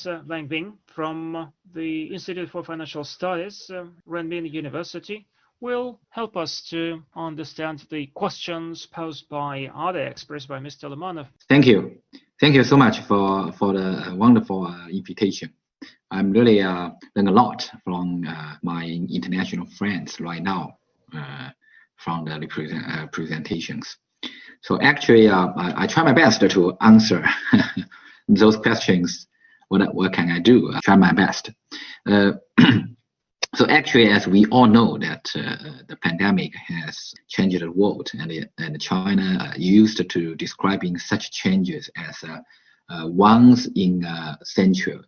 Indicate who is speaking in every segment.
Speaker 1: Wang from the Institute for Financial Studies, Renmin University, will help us to understand the questions posed by other experts by Mr. Lemanov.
Speaker 2: Thank you. Thank you so much for the wonderful invitation. I'm really learning a lot from my international friends right now from the presentations. So actually, I try my best to answer those questions. What can I do? I try my best. So actually, as we all know that the pandemic has changed the world, and China used to describing such changes as once in a century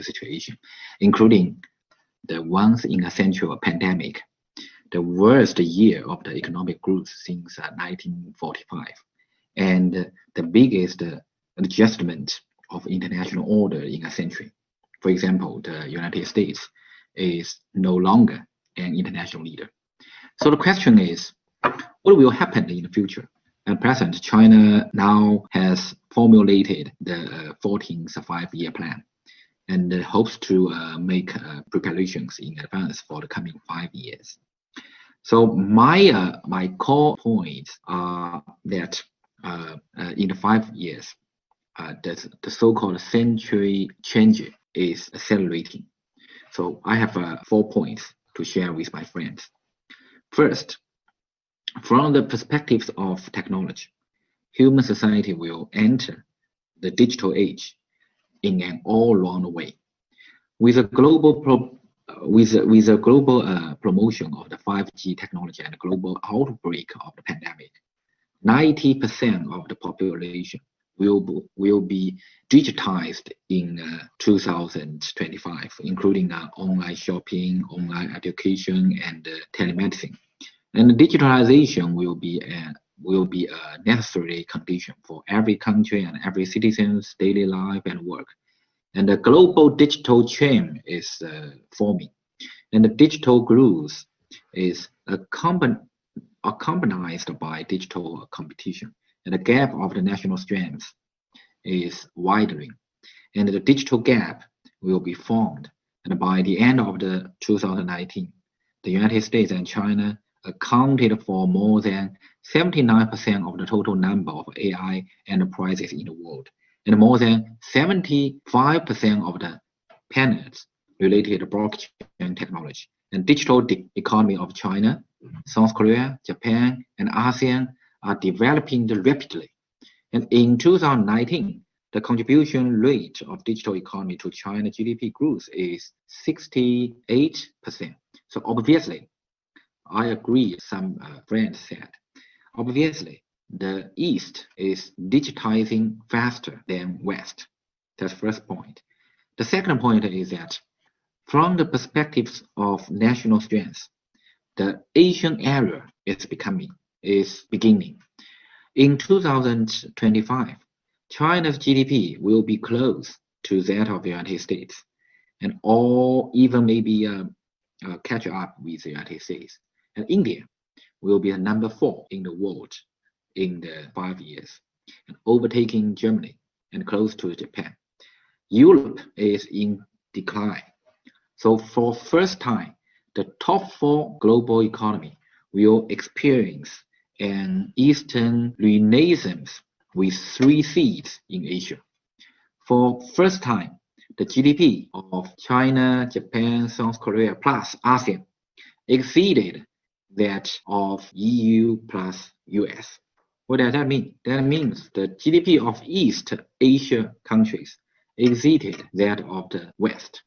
Speaker 2: situation, including the once in a century pandemic, the worst year of the economic growth since 1945, and the biggest adjustment of international order in a century. For example, the United States is no longer an international leader. So the question is, what will happen in the future? At present, China now has formulated the 14th five-year plan and hopes to make preparations in advance for the coming 5 years. So my core points are that in the 5 years, the so-called century change is accelerating. So I have 4 points to share with my friends. First, from the perspectives of technology, human society will enter the digital age in an all-round way. With a global promotion of the 5G technology and global outbreak of the pandemic, 90% of the population will be digitized in 2025, including online shopping, online education, and telemedicine. And digitalization will be a necessary condition for every country and every citizen's daily life and work. And the global digital chain is forming, and the digital growth is accompanied by digital competition. And the gap of the national strengths is widening, and the digital gap will be formed. And by the end of the 2019, the United States and China accounted for more than 79% of the total number of AI enterprises in the world, and more than 75% of the patents related to blockchain technology. And digital economy of China, South Korea, Japan, and ASEAN are developing rapidly. And in 2019, the contribution rate of digital economy to China GDP growth is 68%. So obviously, I agree, some friends said, obviously, the East is digitizing faster than West. That's the first point. The second point is that from the perspectives of national strengths, the Asian area is beginning. In 2025, China's GDP will be close to that of the United States, and even maybe catch up with the United States. And India will be number 4 in the world in the 5 years, and overtaking Germany and close to Japan. Europe is in decline. So for first time, the top 4 global economy will experience an Eastern renaissance with 3 seeds in Asia. For first time, the GDP of China, Japan, South Korea plus ASEAN exceeded that of EU plus US. What does that mean? That means the GDP of East Asia countries exceeded that of the West.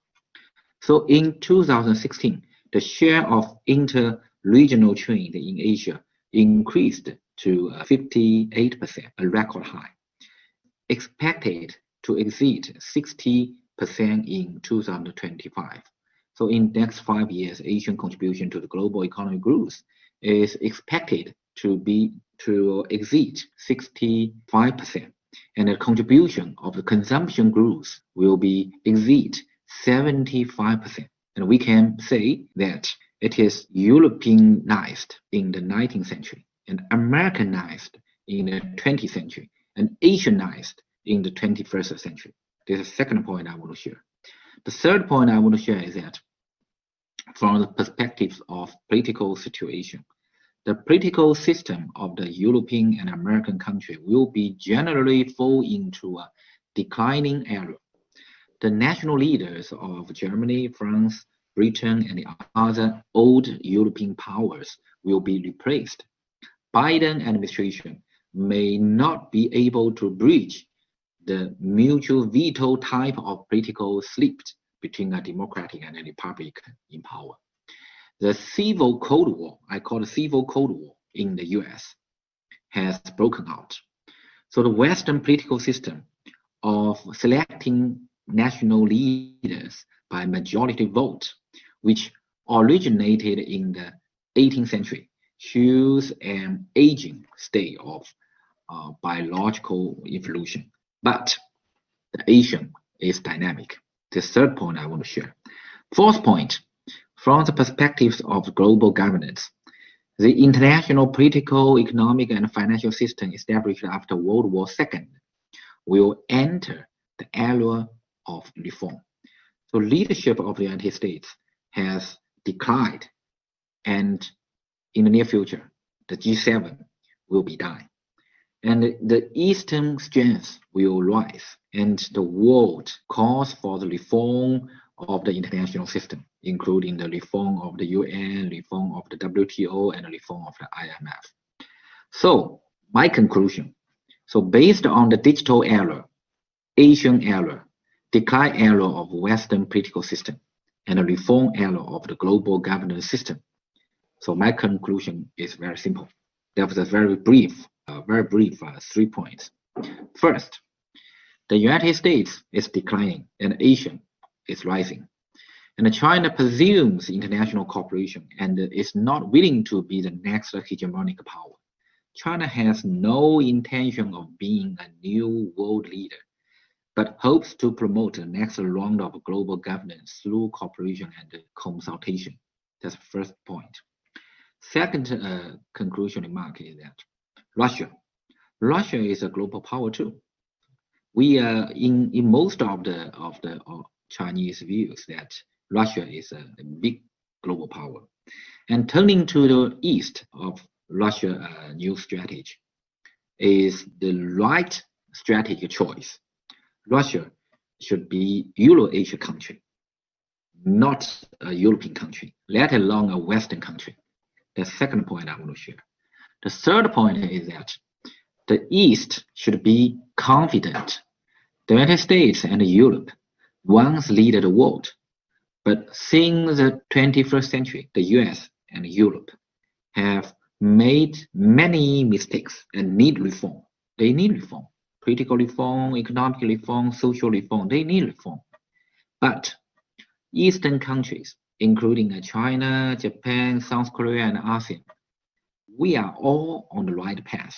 Speaker 2: So in 2016, the share of inter-regional trade in Asia increased to 58%, a record high, expected to exceed 60% in 2025. So in the next 5 years, Asian contribution to the global economic growth is expected to exceed 65%, and the contribution of the consumption growth will exceed 75%. And we can say that it is Europeanized in the 19th century, and Americanized in the 20th century, and Asianized in the 21st century. This is the second point I want to share. The third point I want to share is that from the perspective of political situation, the political system of the European and American country will be generally fall into a declining era. The national leaders of Germany, France, Britain, and the other old European powers will be replaced. Biden administration may not be able to bridge the mutual veto type of political split between a Democratic and a Republican in power. The civil Cold War, I call it civil Cold War in the US, has broken out. So the Western political system of selecting national leaders by majority vote, which originated in the 18th century, shows an aging state of biological evolution. But the Asian is dynamic. The third point I want to share. Fourth point, from the perspectives of global governance, the international political, economic, and financial system established after World War II will enter the era of reform. So leadership of the United States has declined, and in the near future, the G7 will be dying. And the Eastern strength will rise, and the world calls for the reform of the international system, including the reform of the UN, reform of the WTO, and the reform of the IMF. So my conclusion, so based on the digital era, Asian era, decline era of Western political system, and the reform era of the global governance system. So my conclusion is very simple. That was a very brief 3 points. First, the United States is declining and Asia is rising. And China presumes international cooperation and is not willing to be the next hegemonic power. China has no intention of being a new world leader, but hopes to promote the next round of global governance through cooperation and consultation. That's the first point. Second conclusion remark is that Russia is a global power too. We in most of the Chinese views that Russia is a big global power, and turning to the east of Russia new strategy is the right strategic choice. Russia should be Euro-Asia country, not a European country, let alone a Western country. The second point I want to share. The third point is that the East should be confident. The United States and Europe once lead the world, but since the 21st century, the US and Europe have made many mistakes and need reform. They need reform. Political reform, economic reform, social reform, they need reform. But Eastern countries, including China, Japan, South Korea, and ASEAN, we are all on the right path.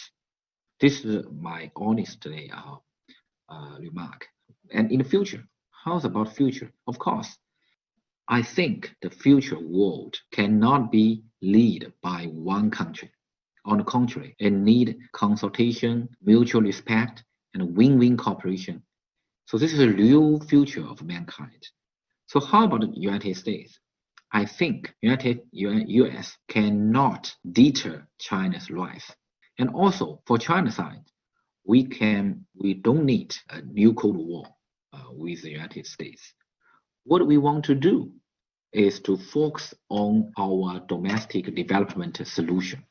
Speaker 2: This is my honest remark. And in the future, how's about future? Of course, I think the future world cannot be led by one country. On the contrary, it needs consultation, mutual respect, and win-win cooperation. So this is a real future of mankind. So how about the United States? I think US cannot deter China's rise. And also for China's side, we don't need a new Cold War with the United States. What we want to do is to focus on our domestic development solution.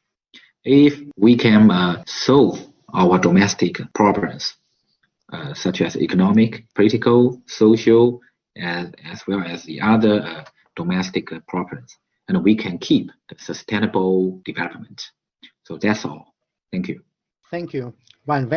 Speaker 2: If we can solve our domestic problems, such as economic, political, social, as well as the other domestic problems, and we can keep the sustainable development. So that's all. Thank you.
Speaker 3: Thank you, Wang.